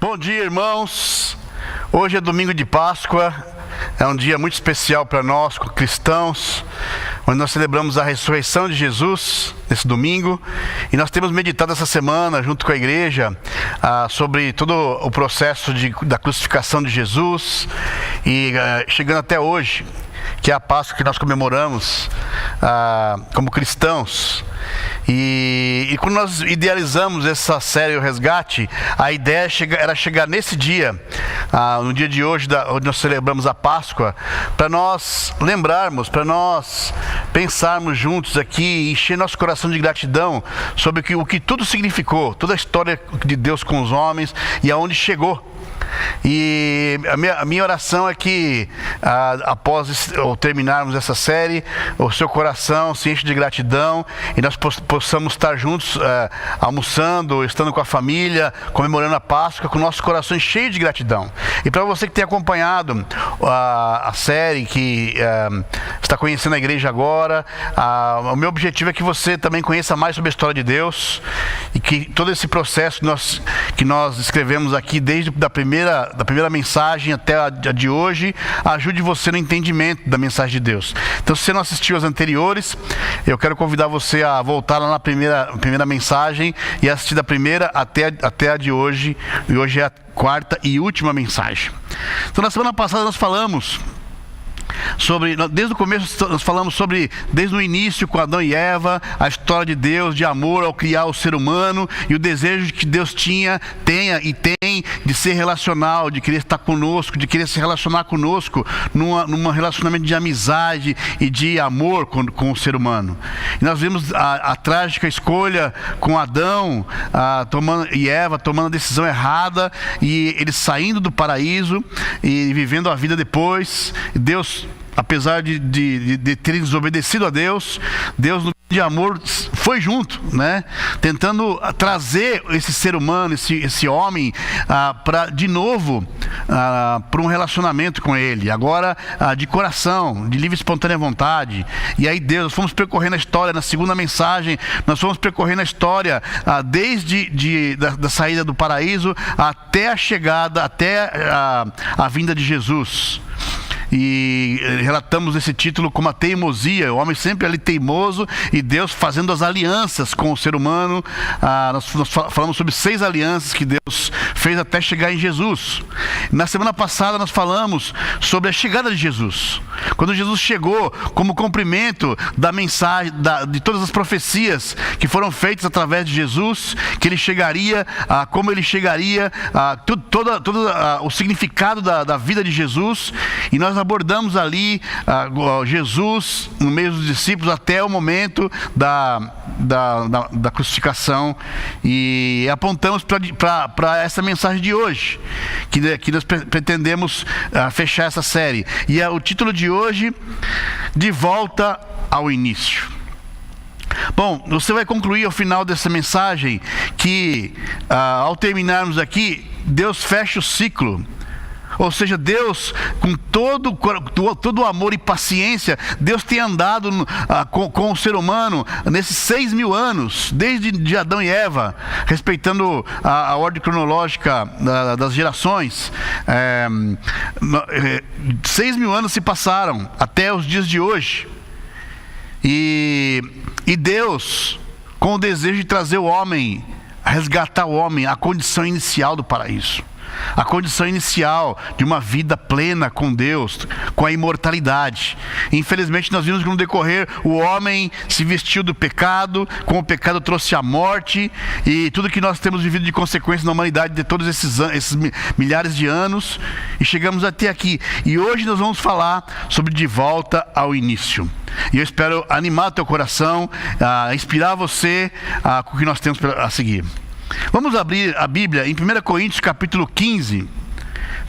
Bom dia, irmãos. Hoje é domingo de Páscoa. É um dia muito especial para nós, cristãos, onde nós celebramos a ressurreição de Jesus nesse domingo. E nós temos meditado essa semana, junto com a igreja, sobre todo o processo da crucificação de Jesus. E chegando até hoje, que é a Páscoa que nós comemoramos como cristãos. E quando nós idealizamos essa série O Resgate, a ideia era chegar nesse dia, no dia de hoje, onde nós celebramos a Páscoa, para nós lembrarmos, para nós pensarmos juntos aqui e encher nosso coração de gratidão sobre o que tudo significou, toda a história de Deus com os homens e aonde chegou. E a minha oração é que após terminarmos essa série, o seu coração se enche de gratidão e nós possamos estar juntos almoçando, estando com a família, comemorando a Páscoa, com nossos corações cheios de gratidão. E para você que tem acompanhado a série, que está conhecendo a igreja agora, o meu objetivo é que você também conheça mais sobre a história de Deus e que todo esse processo que nós escrevemos aqui desde da primeira mensagem até a de hoje, ajude você no entendimento da mensagem de Deus. Então, se você não assistiu às anteriores, eu quero convidar você a voltar lá na primeira mensagem e assistir da primeira até a de hoje. E hoje é a quarta e última mensagem. Então, na semana passada nós falamos desde o começo nós falamos desde o início com Adão e Eva, a história de Deus, de amor ao criar o ser humano e o desejo que Deus tenha e tem de ser relacional, de querer estar conosco, de querer se relacionar conosco num relacionamento de amizade e de amor com o ser humano. E nós vimos a trágica escolha com Adão e Eva tomando a decisão errada e eles saindo do paraíso e vivendo a vida depois. Deus, apesar de terem desobedecido a Deus de amor foi junto, né? Tentando trazer esse ser humano, esse homem de novo para um relacionamento com ele, agora de coração, de livre e espontânea vontade. E aí nós fomos percorrendo a história, na segunda mensagem nós fomos percorrendo a história desde da saída do paraíso até a chegada, até a vinda de Jesus. E relatamos esse título como a teimosia, o homem sempre ali teimoso e Deus fazendo as alianças com o ser humano. Nós falamos sobre 6 alianças que Deus fez até chegar em Jesus. Na semana passada nós falamos sobre a chegada de Jesus. Quando Jesus chegou como cumprimento da mensagem, de todas as profecias que foram feitas através de Jesus, que ele chegaria, como ele chegaria, todo o significado da vida de Jesus. E nós abordamos ali Jesus no meio dos discípulos até o momento da crucificação e apontamos para essa mensagem de hoje, que nós pretendemos fechar essa série. E o título de hoje, De Volta ao Início. Bom, você vai concluir ao final dessa mensagem que ao terminarmos aqui, Deus fecha o ciclo. Ou seja, Deus, com todo o amor e paciência, Deus tem andado com o ser humano nesses 6.000 anos, desde Adão e Eva, respeitando a ordem cronológica das gerações. 6.000 anos se passaram até os dias de hoje. E Deus, com o desejo de trazer o homem, resgatar o homem à condição inicial do paraíso. A condição inicial de uma vida plena com Deus, com a imortalidade. Infelizmente nós vimos que no decorrer o homem se vestiu do pecado, com o pecado trouxe a morte e tudo que nós temos vivido de consequência na humanidade de todos esses milhares de anos, e chegamos até aqui. E hoje nós vamos falar sobre De Volta ao Início. E eu espero animar teu coração, inspirar você com o que nós temos a seguir. Vamos abrir a Bíblia em 1 Coríntios capítulo 15,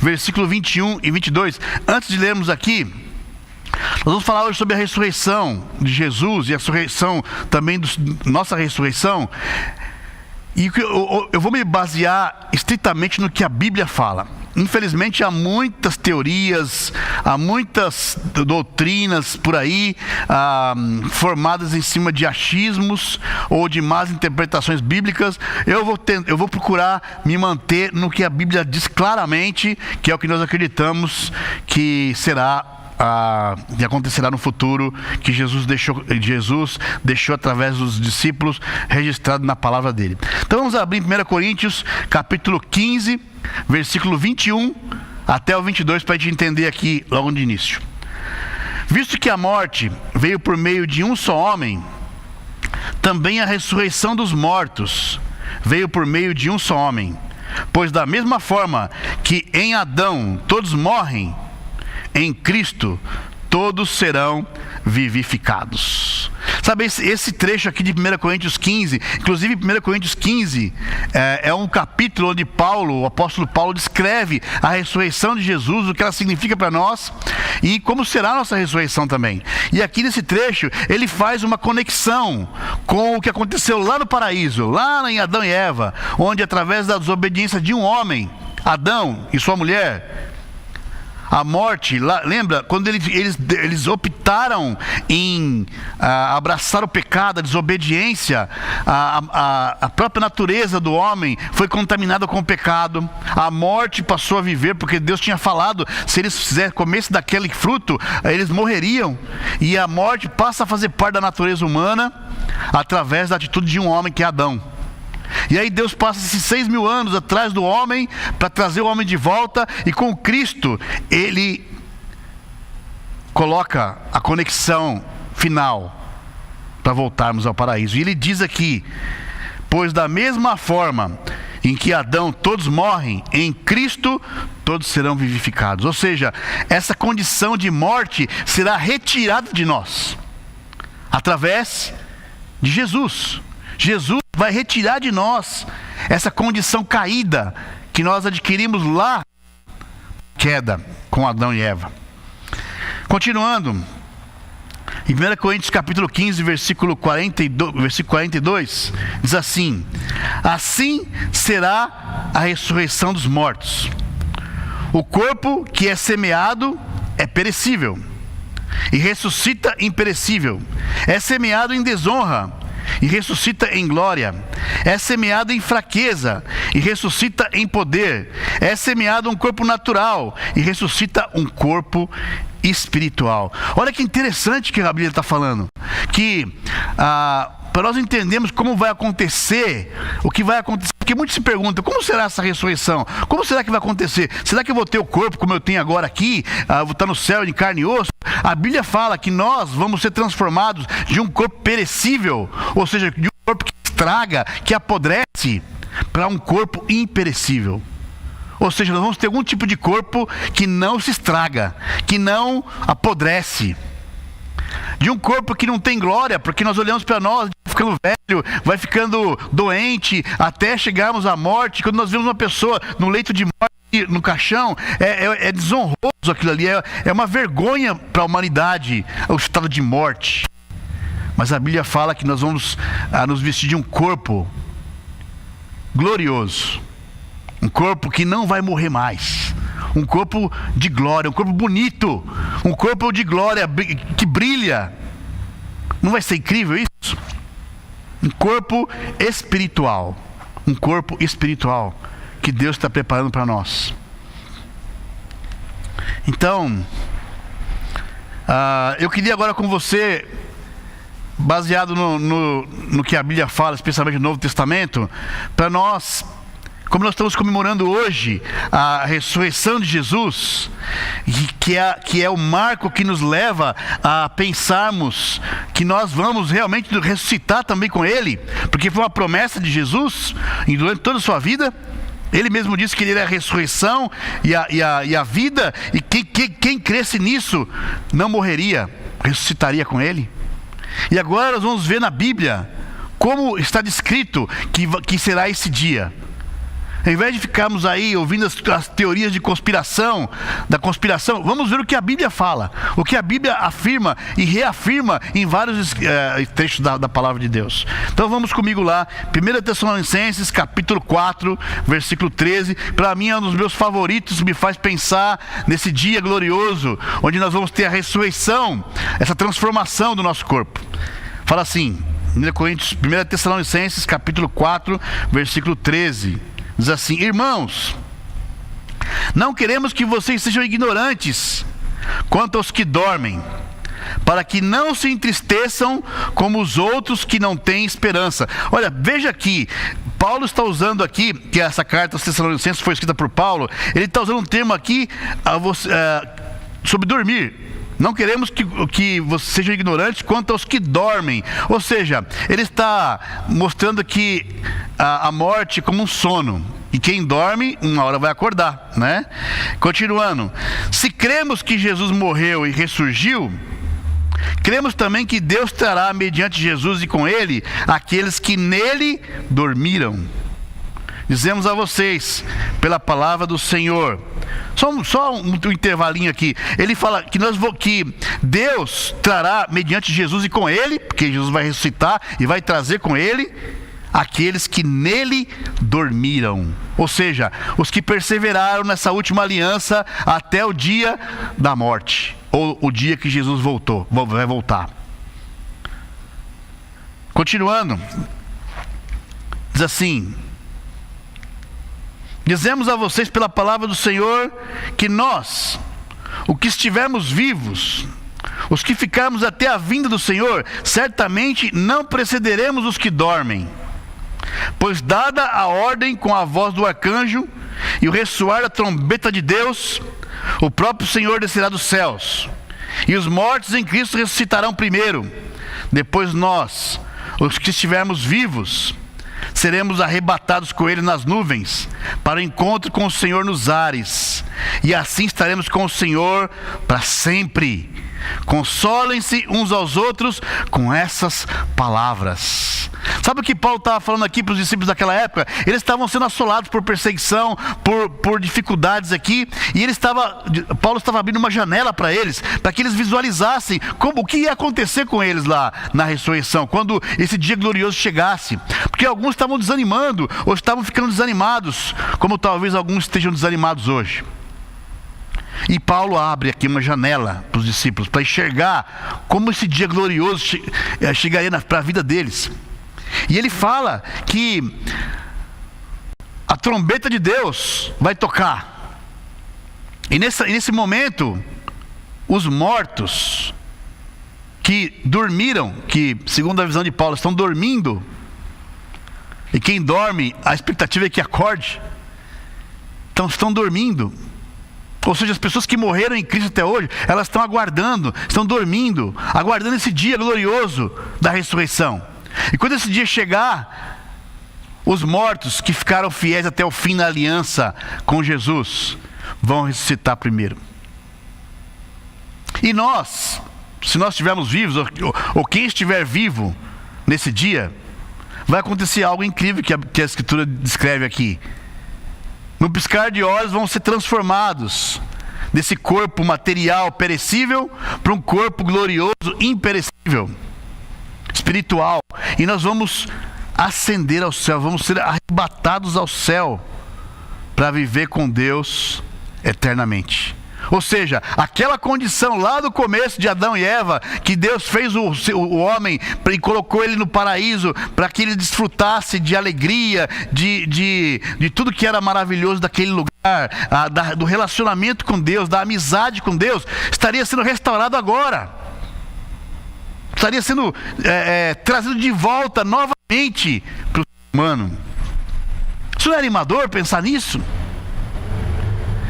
versículo 21 e 22. Antes de lermos aqui, nós vamos falar hoje sobre a ressurreição de Jesus e a ressurreição também nossa ressurreição. E eu vou me basear estritamente no que a Bíblia fala. Infelizmente há muitas teorias, há muitas doutrinas por aí formadas em cima de achismos ou de más interpretações bíblicas. Eu vou procurar me manter no que a Bíblia diz claramente, que é o que nós acreditamos que será que acontecerá no futuro, que Jesus deixou através dos discípulos, registrado na palavra dele. Então vamos abrir em 1 Coríntios capítulo 15, versículo 21 até o 22, para a gente entender aqui logo de início. Visto que a morte veio por meio de um só homem, também a ressurreição dos mortos veio por meio de um só homem. Pois da mesma forma que em Adão todos morrem, em Cristo todos serão vivificados. Sabe, esse trecho aqui de 1 Coríntios 15, inclusive 1 Coríntios 15 é um capítulo onde o apóstolo Paulo descreve a ressurreição de Jesus, o que ela significa para nós e como será a nossa ressurreição também. E aqui nesse trecho ele faz uma conexão com o que aconteceu lá no paraíso, lá em Adão e Eva, onde através da desobediência de um homem, Adão e sua mulher, a morte, lembra, quando eles optaram em abraçar o pecado, a desobediência, a própria natureza do homem foi contaminada com o pecado. A morte passou a viver, porque Deus tinha falado, se eles comessem daquele fruto, eles morreriam. E a morte passa a fazer parte da natureza humana, através da atitude de um homem que é Adão. E aí Deus passa esses 6.000 anos atrás do homem, para trazer o homem de volta, e com Cristo ele coloca a conexão final para voltarmos ao paraíso. E ele diz aqui: pois da mesma forma em que Adão todos morrem, em Cristo todos serão vivificados. Ou seja, essa condição de morte será retirada de nós através de Jesus. Jesus vai retirar de nós essa condição caída que nós adquirimos lá, queda com Adão e Eva. Continuando, em 1 Coríntios capítulo 15, versículo 42, diz assim: assim será a ressurreição dos mortos. O corpo que é semeado é perecível e ressuscita imperecível. É semeado em desonra e ressuscita em glória. É semeado em fraqueza e ressuscita em poder. É semeado um corpo natural e ressuscita um corpo espiritual. Olha que interessante que a Bíblia está falando, que para nós entendermos como vai acontecer, o que vai acontecer, porque muitos se perguntam: como será essa ressurreição? Como será que vai acontecer? Será que eu vou ter o corpo como eu tenho agora aqui? Vou estar no céu de carne e osso? A Bíblia fala que nós vamos ser transformados de um corpo perecível, ou seja, de um corpo que estraga, que apodrece, para um corpo imperecível. Ou seja, nós vamos ter algum tipo de corpo que não se estraga, que não apodrece. De um corpo que não tem glória, porque nós olhamos para nós, vai ficando velho, vai ficando doente, até chegarmos à morte. Quando nós vemos uma pessoa no leito de morte, no caixão, é desonroso aquilo ali, é uma vergonha para a humanidade, o estado de morte. Mas a Bíblia fala que nós vamos nos vestir de um corpo glorioso, um corpo que não vai morrer mais, um corpo de glória, um corpo bonito, um corpo de glória que brilha. Não vai ser incrível isso? Um corpo espiritual, um corpo espiritual que Deus está preparando para nós. Então, eu queria agora com você, baseado no que a Bíblia fala, especialmente no Novo Testamento, para nós, como nós estamos comemorando hoje a ressurreição de Jesus, que é o marco que nos leva a pensarmos que nós vamos realmente ressuscitar também com Ele, porque foi uma promessa de Jesus durante toda a sua vida. Ele mesmo disse que Ele é a ressurreição e a vida, e quem cresce nisso não morreria, ressuscitaria com Ele. E agora nós vamos ver na Bíblia como está descrito que será esse dia. Ao invés de ficarmos aí ouvindo as teorias de conspiração, vamos ver o que a Bíblia fala, o que a Bíblia afirma e reafirma em vários trechos da palavra de Deus. Então vamos comigo lá, 1 Tessalonicenses capítulo 4, versículo 13, para mim é um dos meus favoritos, me faz pensar nesse dia glorioso, onde nós vamos ter a ressurreição, essa transformação do nosso corpo. Fala assim, 1 Tessalonicenses capítulo 4, versículo 13, diz assim: irmãos, não queremos que vocês sejam ignorantes quanto aos que dormem, para que não se entristeçam como os outros que não têm esperança. Olha, veja aqui, Paulo está usando aqui, que essa carta aos Tessalonicenses foi escrita por Paulo, ele está usando um termo aqui sobre dormir. Não queremos que vocês sejam ignorantes quanto aos que dormem. Ou seja, ele está mostrando aqui a morte como um sono. E quem dorme, uma hora vai acordar, né? Continuando. Se cremos que Jesus morreu e ressurgiu, cremos também que Deus trará mediante Jesus e com Ele aqueles que nele dormiram. Dizemos a vocês, pela palavra do Senhor. Só um intervalinho aqui. Ele fala que Deus trará mediante Jesus e com Ele, porque Jesus vai ressuscitar e vai trazer com Ele aqueles que nele dormiram. Ou seja, os que perseveraram nessa última aliança até o dia da morte, ou o dia que Jesus vai voltar. Continuando, diz assim: dizemos a vocês pela palavra do Senhor que nós, os que estivermos vivos, os que ficarmos até a vinda do Senhor, certamente não precederemos os que dormem. Pois dada a ordem com a voz do arcanjo e o ressoar da trombeta de Deus, o próprio Senhor descerá dos céus, e os mortos em Cristo ressuscitarão primeiro. Depois nós, os que estivermos vivos, seremos arrebatados com Ele nas nuvens, para o encontro com o Senhor nos ares, e assim estaremos com o Senhor para sempre. Consolem-se uns aos outros com essas palavras. Sabe o que Paulo estava falando aqui para os discípulos daquela época? Eles estavam sendo assolados por perseguição, por dificuldades aqui, e Paulo estava abrindo uma janela para eles, para que eles visualizassem o que ia acontecer com eles lá na ressurreição, quando esse dia glorioso chegasse. Porque alguns estavam desanimando, ou estavam ficando desanimados, como talvez alguns estejam desanimados hoje. E Paulo abre aqui uma janela para os discípulos, para enxergar como esse dia glorioso chegaria para a vida deles. E ele fala que a trombeta de Deus vai tocar. E nesse momento, os mortos que dormiram, que segundo a visão de Paulo estão dormindo, e quem dorme, a expectativa é que acorde, então estão dormindo. Ou seja, as pessoas que morreram em Cristo até hoje, elas estão aguardando, estão dormindo, aguardando esse dia glorioso da ressurreição. E quando esse dia chegar, os mortos que ficaram fiéis até o fim na aliança com Jesus vão ressuscitar primeiro. E nós, se nós estivermos vivos, ou quem estiver vivo nesse dia, vai acontecer algo incrível que a Escritura descreve aqui. No piscar de olhos vão ser transformados desse corpo material perecível para um corpo glorioso, imperecível, espiritual. E nós vamos ascender ao céu, vamos ser arrebatados ao céu para viver com Deus eternamente. Ou seja, aquela condição lá do começo de Adão e Eva, que Deus fez o homem e colocou ele no paraíso para que ele desfrutasse de alegria, de tudo que era maravilhoso daquele lugar, do relacionamento com Deus, da amizade com Deus, estaria sendo restaurado agora. Estaria sendo trazido de volta novamente para o ser humano. Isso não é animador pensar nisso?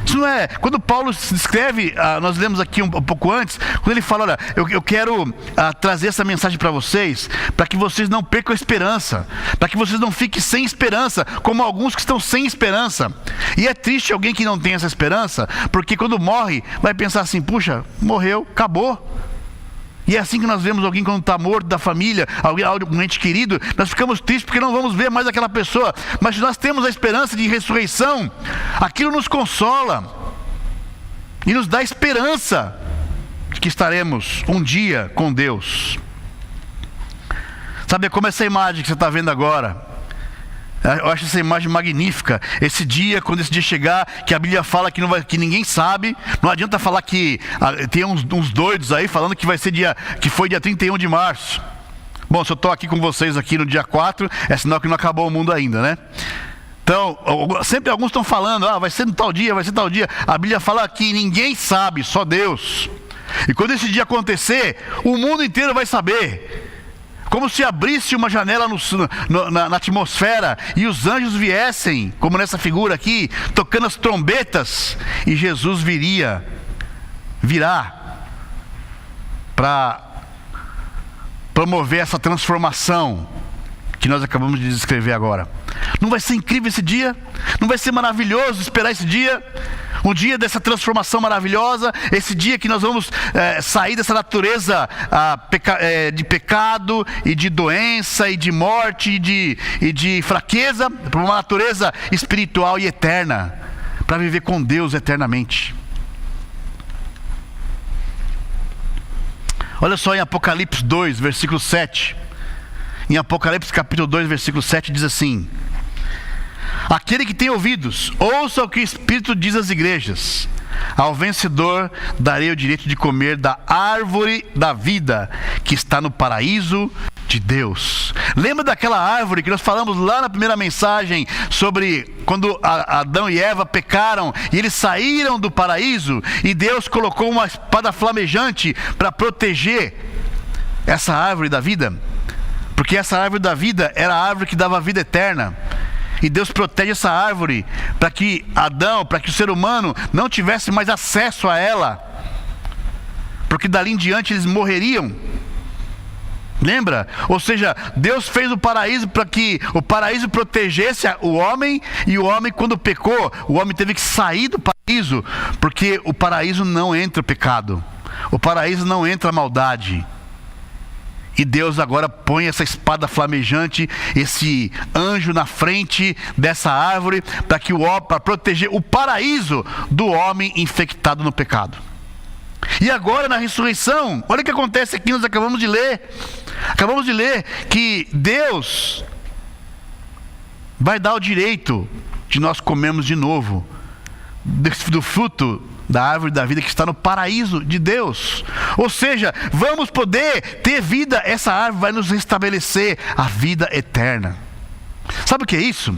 Isso não é... Quando Paulo se descreve, nós lemos aqui um pouco antes, quando ele fala, olha, eu quero trazer essa mensagem para vocês, para que vocês não percam a esperança, para que vocês não fiquem sem esperança, como alguns que estão sem esperança. E é triste alguém que não tem essa esperança, porque quando morre, vai pensar assim, puxa, morreu, acabou. E é assim que nós vemos alguém quando está morto da família, algum ente querido, nós ficamos tristes porque não vamos ver mais aquela pessoa. Mas se nós temos a esperança de ressurreição, aquilo nos consola e nos dá esperança de que estaremos um dia com Deus. Sabe como essa imagem que você está vendo agora? Eu acho essa imagem magnífica. Esse dia, quando esse dia chegar, que a Bíblia fala que, que ninguém sabe. Não adianta falar que tem uns doidos aí falando que vai ser que foi dia 31 de março. Bom, se eu estou aqui com vocês aqui no dia 4, é sinal que não acabou o mundo ainda, né? Então, sempre alguns estão falando, vai ser no tal dia, vai ser tal dia. A Bíblia fala que ninguém sabe, só Deus. E quando esse dia acontecer, o mundo inteiro vai saber. Como se abrisse uma janela na atmosfera e os anjos viessem, como nessa figura aqui, tocando as trombetas, e Jesus virá para promover essa transformação que nós acabamos de descrever agora. Não vai ser incrível esse dia? Não vai ser maravilhoso esperar esse dia? Um dia dessa transformação maravilhosa, esse dia que nós vamos sair dessa natureza de pecado e de doença e de morte e de fraqueza para uma natureza espiritual e eterna, para viver com Deus eternamente. Olha só em Apocalipse 2, versículo 7. Em Apocalipse capítulo 2, versículo 7 diz assim: aquele que tem ouvidos, ouça o que o Espírito diz às igrejas. Ao vencedor darei o direito de comer da árvore da vida, que está no paraíso de Deus. Lembra daquela árvore que nós falamos lá na primeira mensagem, sobre quando Adão e Eva pecaram e eles saíram do paraíso, e Deus colocou uma espada flamejante para proteger essa árvore da vida? Porque essa árvore da vida era a árvore que dava a vida eterna. E Deus protege essa árvore para que o ser humano não tivesse mais acesso a ela, porque dali em diante eles morreriam. Lembra? Ou seja, Deus fez o paraíso para que o paraíso protegesse o homem, e o homem, quando pecou, o homem teve que sair do paraíso, porque o paraíso não entra o pecado, o paraíso não entra a maldade. E Deus agora põe essa espada flamejante, esse anjo na frente dessa árvore, para proteger o paraíso do homem infectado no pecado. E agora na ressurreição, olha o que acontece aqui, nós acabamos de ler que Deus vai dar o direito de nós comermos de novo do fruto da árvore da vida que está no paraíso de Deus. Ou seja, vamos poder ter vida. Essa árvore vai nos restabelecer a vida eterna. Sabe o que é isso?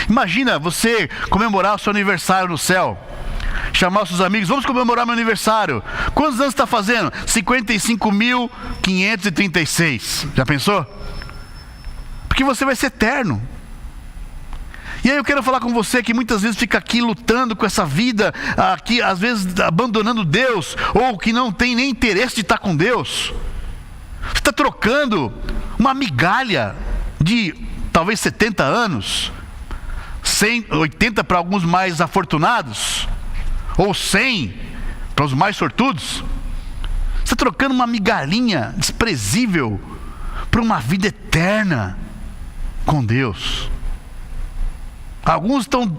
Imagina você comemorar o seu aniversário no céu, chamar os seus amigos: vamos comemorar meu aniversário. Quantos anos está fazendo? 55.536. Já pensou? Porque você vai ser eterno. E aí eu quero falar com você que muitas vezes fica aqui lutando com essa vida, aqui às vezes abandonando Deus, ou que não tem nem interesse de estar com Deus. Você está trocando uma migalha de talvez 70 anos, 100, 80 para alguns mais afortunados, ou 100 para os mais sortudos. Você está trocando uma migalhinha desprezível por uma vida eterna com Deus. Alguns estão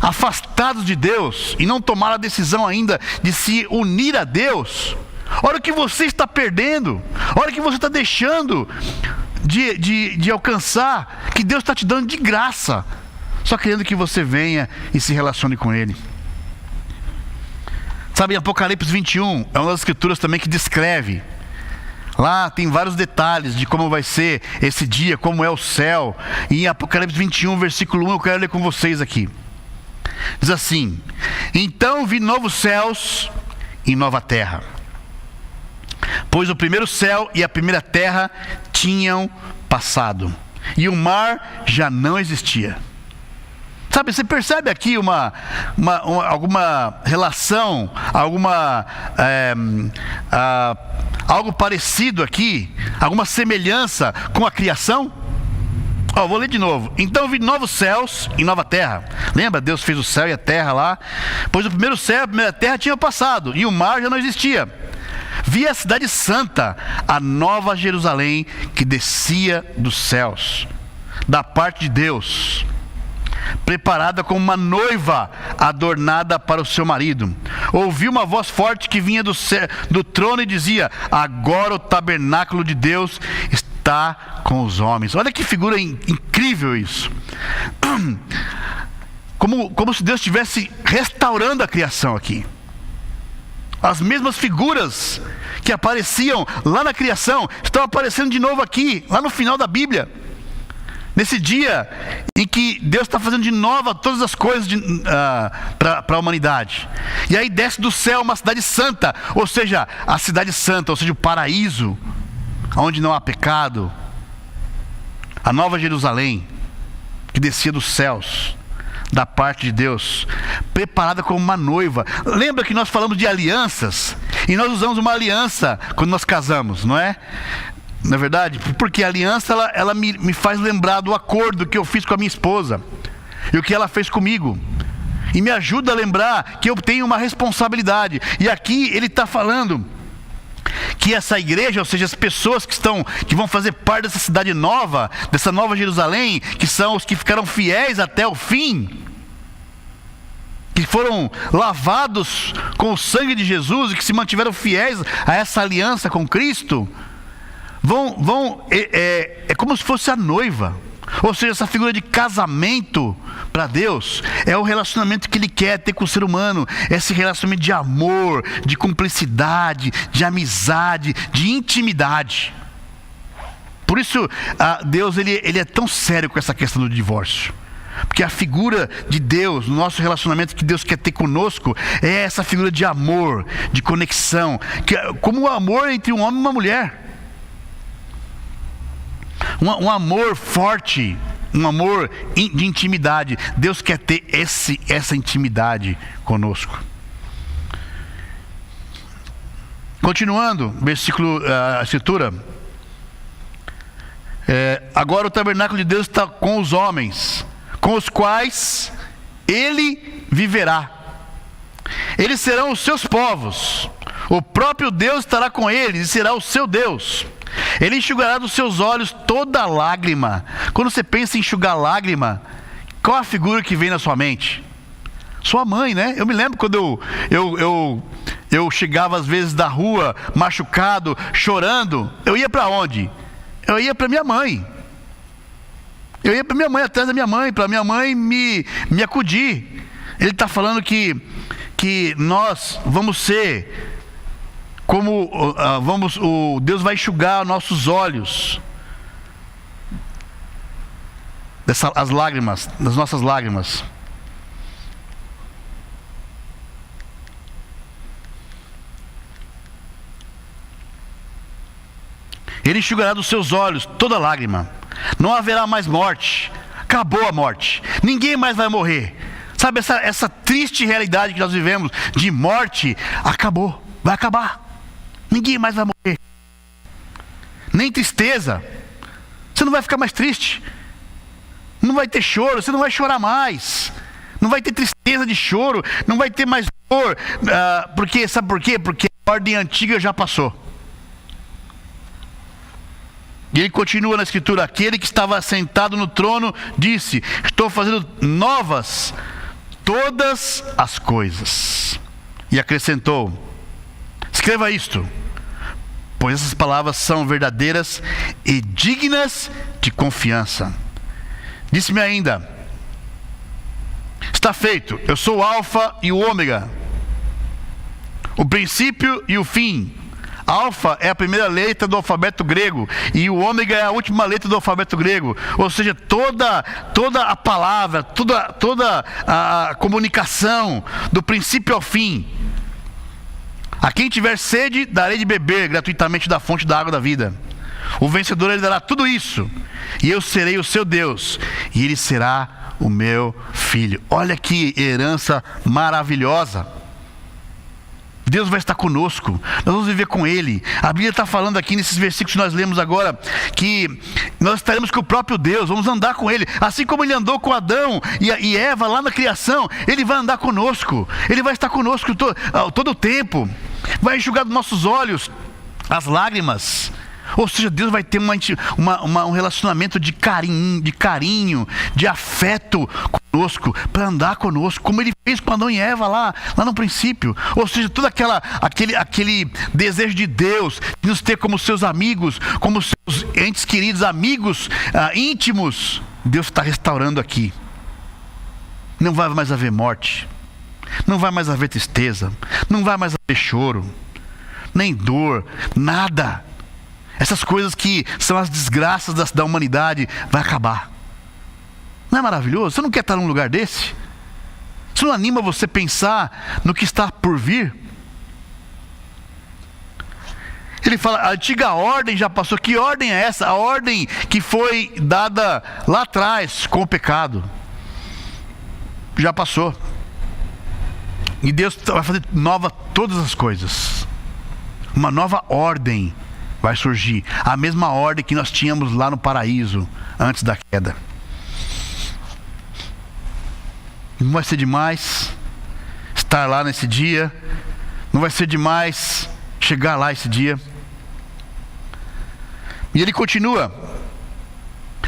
afastados de Deus e não tomaram a decisão ainda de se unir a Deus. Olha o que você está perdendo, olha o que você está deixando de alcançar, que Deus está te dando de graça, só querendo que você venha e se relacione com Ele. Sabe, em Apocalipse 21, é uma das escrituras também que descreve. Lá tem vários detalhes de como vai ser esse dia, como é o céu. E em Apocalipse 21, versículo 1, eu quero ler com vocês aqui. Diz assim: então vi novos céus e nova terra, pois o primeiro céu e a primeira terra tinham passado, e o mar já não existia. Sabe, você percebe aqui alguma relação, algo parecido aqui, alguma semelhança com a criação? Vou ler de novo. Então vi novos céus e nova terra. Lembra? Deus fez o céu e a terra lá. Pois o primeiro céu e a primeira terra tinham passado, e o mar já não existia. Vi a cidade santa, a nova Jerusalém, que descia dos céus, da parte de Deus, preparada como uma noiva adornada para o seu marido. Ouvi uma voz forte que vinha do trono e dizia: agora o tabernáculo de Deus está com os homens. Olha que figura incrível isso. Como se Deus estivesse restaurando a criação aqui. As mesmas figuras que apareciam lá na criação estão aparecendo de novo aqui, lá no final da Bíblia. Nesse dia em que Deus está fazendo de novo todas as coisas para a humanidade. E aí desce do céu uma cidade santa, ou seja, a cidade santa, ou seja, o paraíso, onde não há pecado. A nova Jerusalém, que descia dos céus, da parte de Deus, preparada como uma noiva. Lembra que nós falamos de alianças? E nós usamos uma aliança quando nós casamos, não é? Na verdade, porque a aliança ela me faz lembrar do acordo que eu fiz com a minha esposa e o que ela fez comigo, e me ajuda a lembrar que eu tenho uma responsabilidade. E aqui ele está falando que essa igreja, ou seja, as pessoas que vão fazer parte dessa cidade nova, dessa nova Jerusalém, que são os que ficaram fiéis até o fim, que foram lavados com o sangue de Jesus e que se mantiveram fiéis a essa aliança com Cristo, é como se fosse a noiva. Ou seja, essa figura de casamento para Deus é o relacionamento que Ele quer ter com o ser humano. Esse relacionamento de amor, de cumplicidade, de amizade, de intimidade. Por isso, Deus ele é tão sério com essa questão do divórcio. Porque a figura de Deus, no nosso relacionamento que Deus quer ter conosco, é essa figura de amor, de conexão, como o amor entre um homem e uma mulher. Um amor forte, um amor de intimidade. Deus quer ter essa intimidade conosco. Continuando, versículo, a escritura. Agora o tabernáculo de Deus está com os homens, com os quais Ele viverá. Eles serão os seus povos. O próprio Deus estará com eles e será o seu Deus. Ele enxugará dos seus olhos toda lágrima. Quando você pensa em enxugar lágrima, qual a figura que vem na sua mente? Sua mãe, né? Eu me lembro quando eu chegava às vezes da rua, machucado, chorando. Eu ia para onde? Eu ia para minha mãe. Eu ia para minha mãe, atrás da minha mãe, para minha mãe me acudir. Ele está falando que nós vamos ser como Deus vai enxugar nossos olhos, as lágrimas, das nossas lágrimas. Ele enxugará dos seus olhos toda lágrima. Não haverá mais morte. Acabou a morte. Ninguém mais vai morrer. Sabe, essa triste realidade que nós vivemos de morte, acabou, vai acabar. Ninguém mais vai morrer. Nem tristeza. Você não vai ficar mais triste. Não vai ter choro, você não vai chorar mais. Não vai ter tristeza de choro, não vai ter mais dor. Sabe por quê? Porque a ordem antiga já passou. E ele continua na escritura: aquele que estava sentado no trono disse: estou fazendo novas todas as coisas. E acrescentou: escreva isto, pois essas palavras são verdadeiras e dignas de confiança. Disse-me ainda: está feito, eu sou o Alfa e o Ômega, o princípio e o fim. Alfa é a primeira letra do alfabeto grego e o ômega é a última letra do alfabeto grego. Ou seja, toda a palavra, toda a comunicação, do princípio ao fim. A quem tiver sede, darei de beber gratuitamente da fonte da água da vida. O vencedor ele dará tudo isso, e eu serei o seu Deus, e ele será o meu filho. Olha que herança maravilhosa. Deus vai estar conosco, nós vamos viver com Ele. A Bíblia está falando aqui nesses versículos que nós lemos agora, que nós estaremos com o próprio Deus, vamos andar com Ele. Assim como Ele andou com Adão e Eva lá na criação, Ele vai andar conosco. Ele vai estar conosco todo o tempo. vai enxugar dos nossos olhos as lágrimas. Ou seja, Deus vai ter um relacionamento de carinho, de afeto conosco, para andar conosco, como Ele fez com Adão e Eva lá no princípio. Ou seja, todo aquele desejo de Deus de nos ter como seus amigos, como seus entes queridos, amigos íntimos, Deus está restaurando aqui. Não vai mais haver morte, não vai mais haver tristeza, não vai mais haver choro, nem dor, nada. Essas coisas que são as desgraças da humanidade vai acabar. Não é maravilhoso? Você não quer estar num lugar desse? Isso não anima você a pensar no que está por vir? Ele fala, a antiga ordem já passou. Que ordem é essa? A ordem que foi dada lá atrás com o pecado. Já passou. E Deus vai fazer nova todas as coisas. Uma nova ordem vai surgir, a mesma ordem que nós tínhamos lá no paraíso antes da queda. Não vai ser demais estar lá nesse dia, não vai ser demais chegar lá esse dia. E ele continua: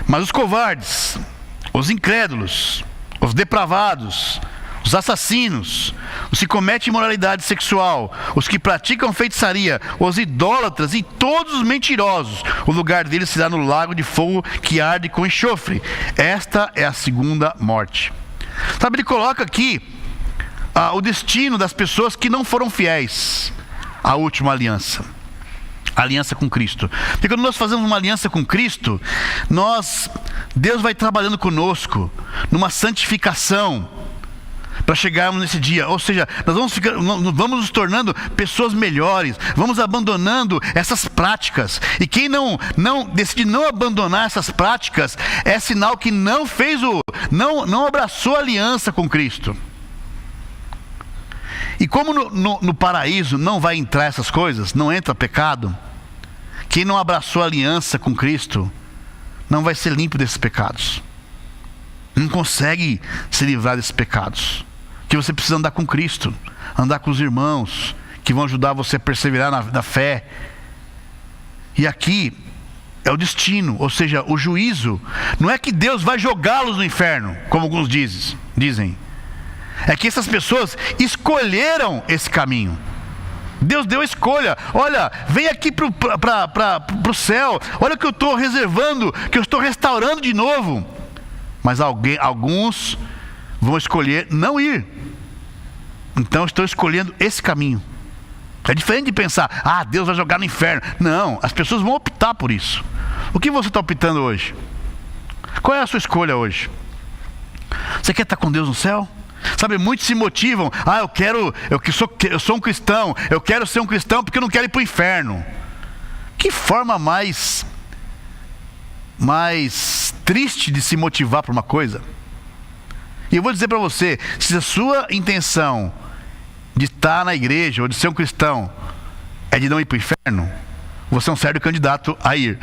mas os covardes, os incrédulos, os depravados, os assassinos, os que cometem imoralidade sexual, os que praticam feitiçaria, os idólatras e todos os mentirosos, o lugar deles será no lago de fogo que arde com enxofre. Esta é a segunda morte. Sabe, ele coloca aqui o destino das pessoas que não foram fiéis à última aliança, a aliança com Cristo. Porque quando nós fazemos uma aliança com Cristo, Deus vai trabalhando conosco numa santificação para chegarmos nesse dia. Ou seja, nós vamos nos tornando pessoas melhores, vamos abandonando essas práticas. E quem não decide não abandonar essas práticas, é sinal que não abraçou a aliança com Cristo. E como no paraíso não vai entrar essas coisas, não entra pecado, quem não abraçou a aliança com Cristo não vai ser limpo desses pecados, não consegue se livrar desses pecados. Que você precisa andar com Cristo, andar com os irmãos que vão ajudar você a perseverar na fé. E aqui é o destino, ou seja, o juízo. Não é que Deus vai jogá-los no inferno, como alguns dizem. É que essas pessoas escolheram esse caminho. Deus deu a escolha. Olha, vem aqui para o céu. Olha o que eu estou reservando, que eu estou restaurando de novo. Mas alguns vão escolher não ir. Então estou escolhendo esse caminho. É diferente de pensar, Deus vai jogar no inferno. Não, as pessoas vão optar por isso. O que você está optando hoje? Qual é a sua escolha hoje? Você quer estar com Deus no céu? Sabe, muitos se motivam, eu sou um cristão, eu quero ser um cristão porque eu não quero ir para o inferno. Que forma mais triste de se motivar para uma coisa. E eu vou dizer para você, se a sua intenção de estar na igreja ou de ser um cristão é de não ir para o inferno, você é um sério candidato a ir.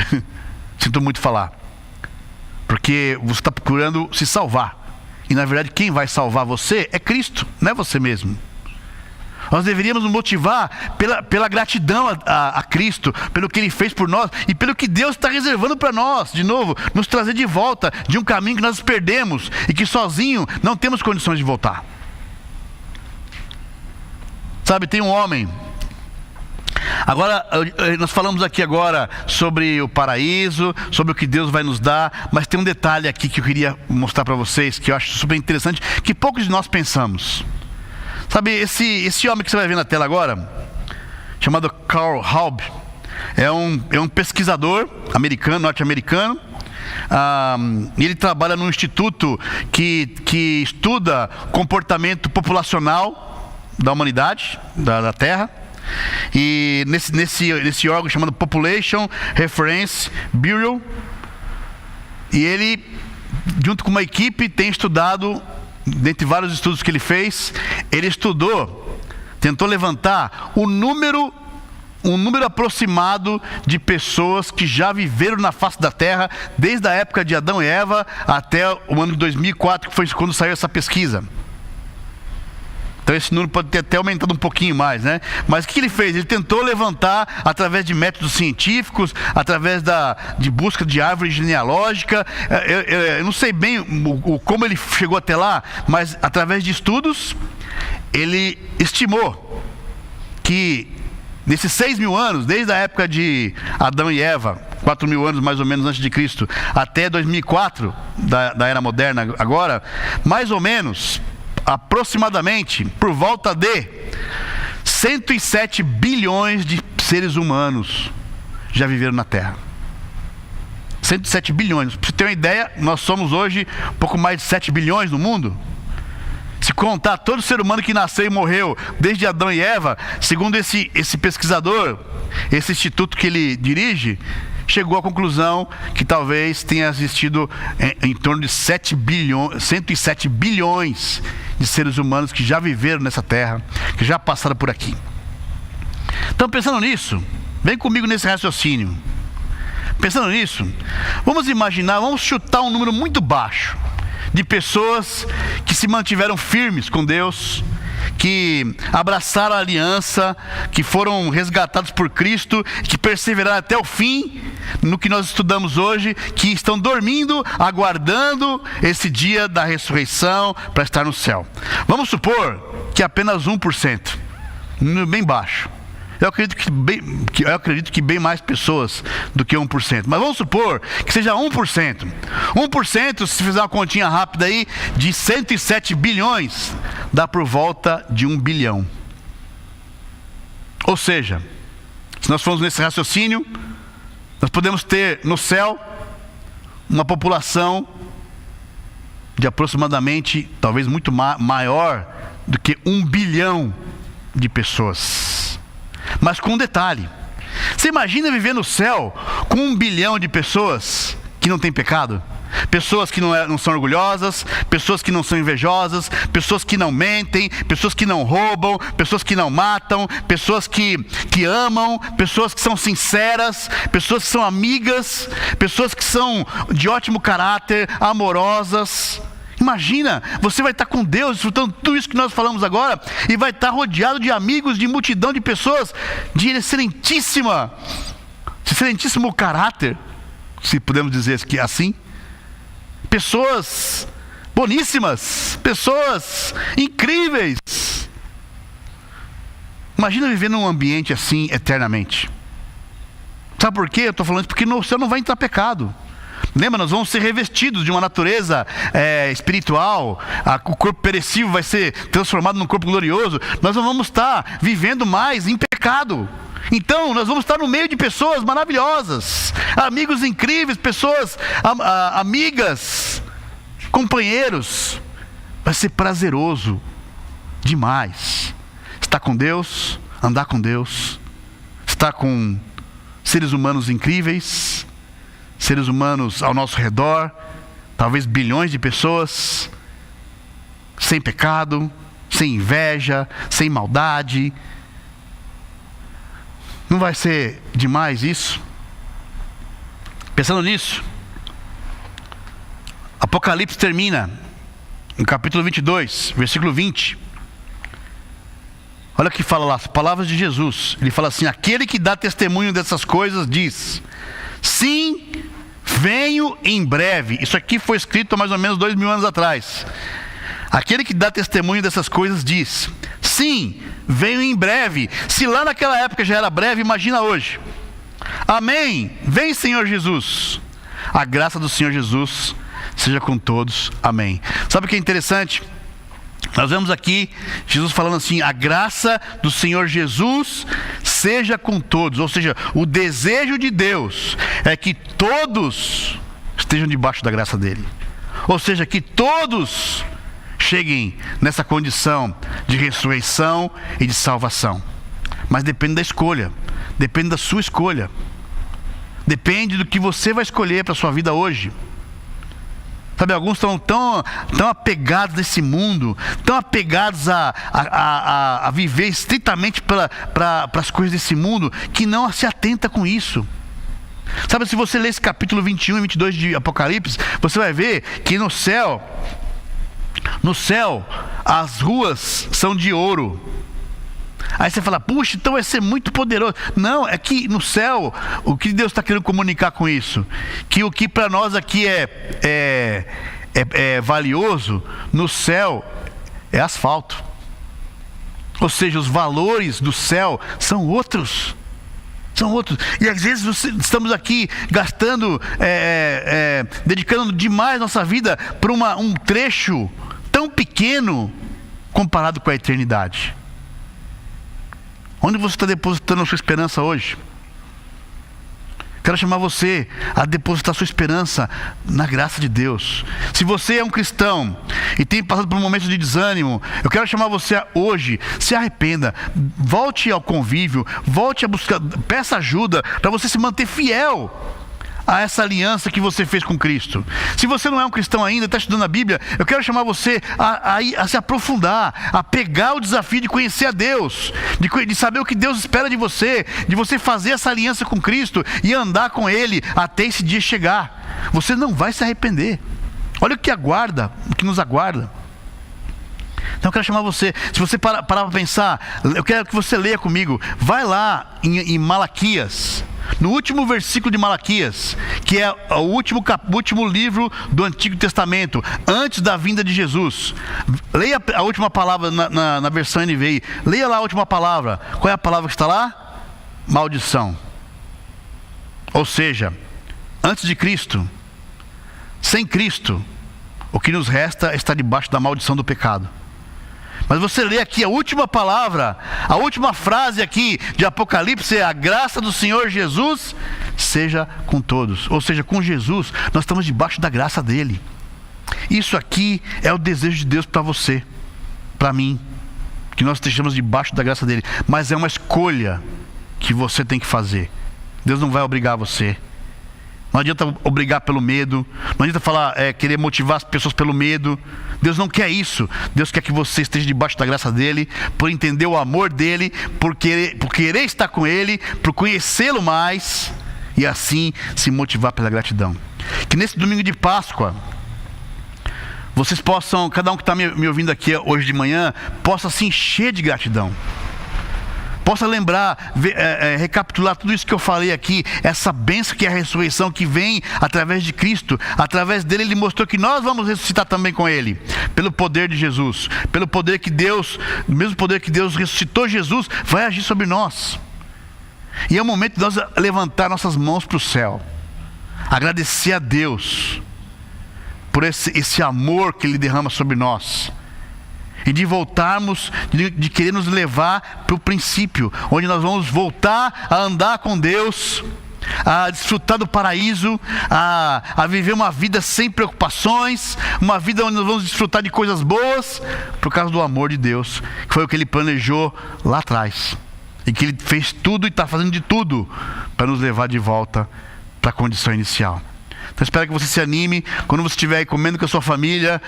Sinto muito falar. Porque você está procurando se salvar. E na verdade quem vai salvar você é Cristo, não é você mesmo. Nós deveríamos nos motivar pela gratidão a Cristo, pelo que Ele fez por nós e pelo que Deus está reservando para nós, de novo, nos trazer de volta de um caminho que nós perdemos e que sozinho não temos condições de voltar. Sabe, tem um homem. Agora, nós falamos aqui agora sobre o paraíso, sobre o que Deus vai nos dar, mas tem um detalhe aqui que eu queria mostrar para vocês, que eu acho super interessante, que poucos de nós pensamos. Sabe, esse homem que você vai ver na tela agora, chamado Carl Haub, é um pesquisador norte-americano. Ele trabalha num instituto que estuda comportamento populacional da humanidade, da Terra. E nesse órgão chamado Population Reference Bureau. E ele, junto com uma equipe, tem estudado, dentre vários estudos que ele fez, ele tentou levantar um número aproximado de pessoas que já viveram na face da Terra, desde a época de Adão e Eva até o ano de 2004, que foi quando saiu essa pesquisa. Então esse número pode ter até aumentado um pouquinho mais, né? Mas o que ele fez? Ele tentou levantar através de métodos científicos, através de busca de árvore genealógica. Eu não sei bem como ele chegou até lá, mas através de estudos, ele estimou que nesses 6.000 anos, desde a época de Adão e Eva, 4.000 anos mais ou menos antes de Cristo, até 2004, da era moderna agora, mais ou menos, aproximadamente, por volta de 107 bilhões de seres humanos já viveram na Terra. 107 bilhões. Para você ter uma ideia, nós somos hoje um pouco mais de 7 bilhões no mundo. Se contar todo ser humano que nasceu e morreu desde Adão e Eva, segundo esse pesquisador, esse instituto que ele dirige, chegou à conclusão que talvez tenha existido em torno de 107 bilhões de seres humanos que já viveram nessa terra, que já passaram por aqui. Então, pensando nisso, vem comigo nesse raciocínio. Pensando nisso, vamos imaginar, vamos chutar um número muito baixo de pessoas que se mantiveram firmes com Deus, que abraçaram a aliança, que foram resgatados por Cristo, que perseveraram até o fim no que nós estudamos hoje, que estão dormindo, aguardando esse dia da ressurreição para estar no céu. Vamos supor que apenas 1%, um número bem baixo. Eu acredito que bem mais pessoas do que 1%. Mas vamos supor que seja 1%. 1%, se fizer uma continha rápida aí, de 107 bilhões, dá por volta de 1 bilhão. Ou seja, se nós formos nesse raciocínio, nós podemos ter no céu uma população de aproximadamente, talvez muito maior do que 1 bilhão de pessoas. Mas com um detalhe: você imagina viver no céu com 1 bilhão de pessoas que não têm pecado? Pessoas que não são orgulhosas, pessoas que não são invejosas, pessoas que não mentem, pessoas que não roubam, pessoas que não matam, pessoas que amam, pessoas que são sinceras, pessoas que são amigas, pessoas que são de ótimo caráter, amorosas. Imagina, você vai estar com Deus, desfrutando tudo isso que nós falamos agora, e vai estar rodeado de amigos, de multidão de pessoas de excelentíssimo caráter, se podemos dizer que é assim. Pessoas boníssimas, pessoas incríveis. Imagina viver num ambiente assim eternamente. Sabe por quê? Eu estou falando isso porque no céu não vai entrar pecado. Lembra, nós vamos ser revestidos de uma natureza espiritual. O corpo perecível vai ser transformado num corpo glorioso. Nós não vamos estar vivendo mais em pecado. Então nós vamos estar no meio de pessoas maravilhosas, amigos incríveis, pessoas amigas, companheiros. Vai ser prazeroso demais estar com Deus, andar com Deus, estar com seres humanos incríveis, seres humanos ao nosso redor, talvez bilhões de pessoas, sem pecado, sem inveja, sem maldade. Não vai ser demais isso? Pensando nisso, Apocalipse termina no capítulo 22, versículo 20. Olha o que fala lá, as palavras de Jesus. Ele fala assim: aquele que dá testemunho dessas coisas diz: sim, venho em breve. Isso aqui foi escrito há mais ou menos 2.000 anos atrás. Aquele que dá testemunho dessas coisas diz: sim, venho em breve. Se lá naquela época já era breve, imagina hoje. Amém. Vem, Senhor Jesus. A graça do Senhor Jesus seja com todos. Amém. Sabe o que é interessante? Nós vemos aqui Jesus falando assim: a graça do Senhor Jesus seja com todos. Ou seja, o desejo de Deus é que todos estejam debaixo da graça dele. Ou seja, que todos cheguem nessa condição de ressurreição e de salvação. Mas depende da escolha, depende da sua escolha, depende do que você vai escolher para a sua vida hoje. Sabe, alguns estão tão apegados nesse mundo, tão apegados a viver estritamente para as coisas desse mundo, que não se atenta com isso. Sabe, se você ler esse capítulo 21 e 22 de Apocalipse, você vai ver que no céu No céu, as ruas são de ouro. Aí você fala, puxa, então vai ser muito poderoso. Não, é que no céu, o que Deus está querendo comunicar com isso? Que o que para nós aqui é valioso, no céu é asfalto. Ou seja, os valores do céu são outros. São outros. E às vezes estamos aqui gastando, dedicando demais nossa vida para um trecho tão pequeno comparado com a eternidade. Onde você está depositando a sua esperança hoje? Quero chamar você a depositar sua esperança na graça de Deus. Se você é um cristão e tem passado por um momento de desânimo, eu quero chamar você hoje, se arrependa, volte ao convívio, volte a buscar, peça ajuda para você se manter fiel a essa aliança que você fez com Cristo. Se você não é um cristão ainda, está estudando a Bíblia, eu quero chamar você a se aprofundar, a pegar o desafio de conhecer a Deus, de saber o que Deus espera de você fazer essa aliança com Cristo e andar com Ele até esse dia chegar. Você não vai se arrepender. Olha o que nos aguarda. Então eu quero chamar você, se você parar para pensar, eu quero que você leia comigo, vai lá em Malaquias, no último versículo de Malaquias, que é o último livro do Antigo Testamento, antes da vinda de Jesus. Leia a última palavra na versão NVI. Leia lá a última palavra. Qual é a palavra que está lá? Maldição. Ou seja, antes de Cristo, sem Cristo, o que nos resta é estar debaixo da maldição do pecado. Mas você lê aqui a última palavra, a última frase aqui de Apocalipse é: a graça do Senhor Jesus seja com todos. Ou seja, com Jesus nós estamos debaixo da graça dele. Isso aqui é o desejo de Deus para você, para mim, que nós estejamos debaixo da graça dele. Mas é uma escolha que você tem que fazer. Deus não vai obrigar você. Não adianta obrigar pelo medo. Não adianta querer motivar as pessoas pelo medo. Deus não quer isso. Deus quer que você esteja debaixo da graça dele, por entender o amor dele, por querer estar com ele, por conhecê-lo mais e assim se motivar pela gratidão. Que nesse domingo de Páscoa vocês possam, cada um que está me ouvindo aqui hoje de manhã, possa se encher de gratidão. Possa lembrar, recapitular tudo isso que eu falei aqui, essa bênção que é a ressurreição, que vem através de Cristo. Através dele ele mostrou que nós vamos ressuscitar também com ele, pelo poder de Jesus, pelo poder que Deus, o mesmo poder que Deus ressuscitou Jesus, vai agir sobre nós. E é o momento de nós levantar nossas mãos para o céu, agradecer a Deus por esse amor que ele derrama sobre nós. E de voltarmos, de querer nos levar para o princípio, onde nós vamos voltar a andar com Deus, a desfrutar do paraíso, a viver uma vida sem preocupações, uma vida onde nós vamos desfrutar de coisas boas, por causa do amor de Deus, que foi o que ele planejou lá atrás, e que ele fez tudo e está fazendo de tudo para nos levar de volta para a condição inicial. Então espero que você se anime, quando você estiver aí comendo com a sua família,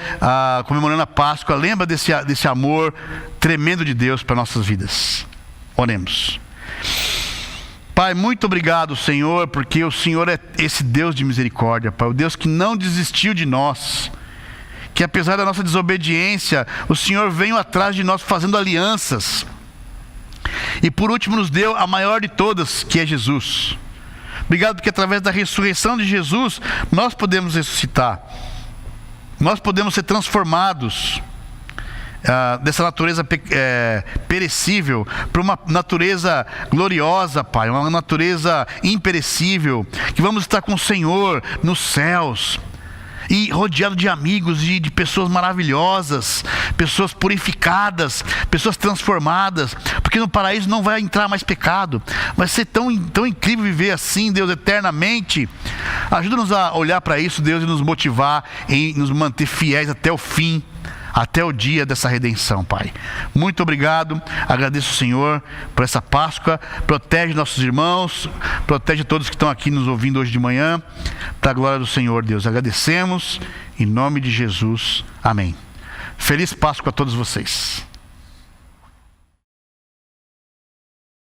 comemorando a Páscoa, lembra desse amor tremendo de Deus para nossas vidas. Oremos. Pai, muito obrigado, Senhor, porque o Senhor é esse Deus de misericórdia, Pai, o Deus que não desistiu de nós, que apesar da nossa desobediência, o Senhor veio atrás de nós fazendo alianças, e por último nos deu a maior de todas, que é Jesus. Obrigado porque através da ressurreição de Jesus nós podemos ressuscitar, nós podemos ser transformados dessa natureza perecível para uma natureza gloriosa, Pai, uma natureza imperecível, que vamos estar com o Senhor nos céus e rodeado de amigos e de pessoas maravilhosas, pessoas purificadas, pessoas transformadas, porque no paraíso não vai entrar mais pecado. Vai ser tão incrível viver assim, Deus, eternamente. Ajuda-nos a olhar para isso, Deus, e nos motivar em nos manter fiéis até o fim, até o dia dessa redenção, Pai. Muito obrigado, agradeço o Senhor por essa Páscoa. Protege nossos irmãos, protege todos que estão aqui nos ouvindo hoje de manhã, para a glória do Senhor, Deus. Agradecemos, em nome de Jesus, amém. Feliz Páscoa a todos vocês.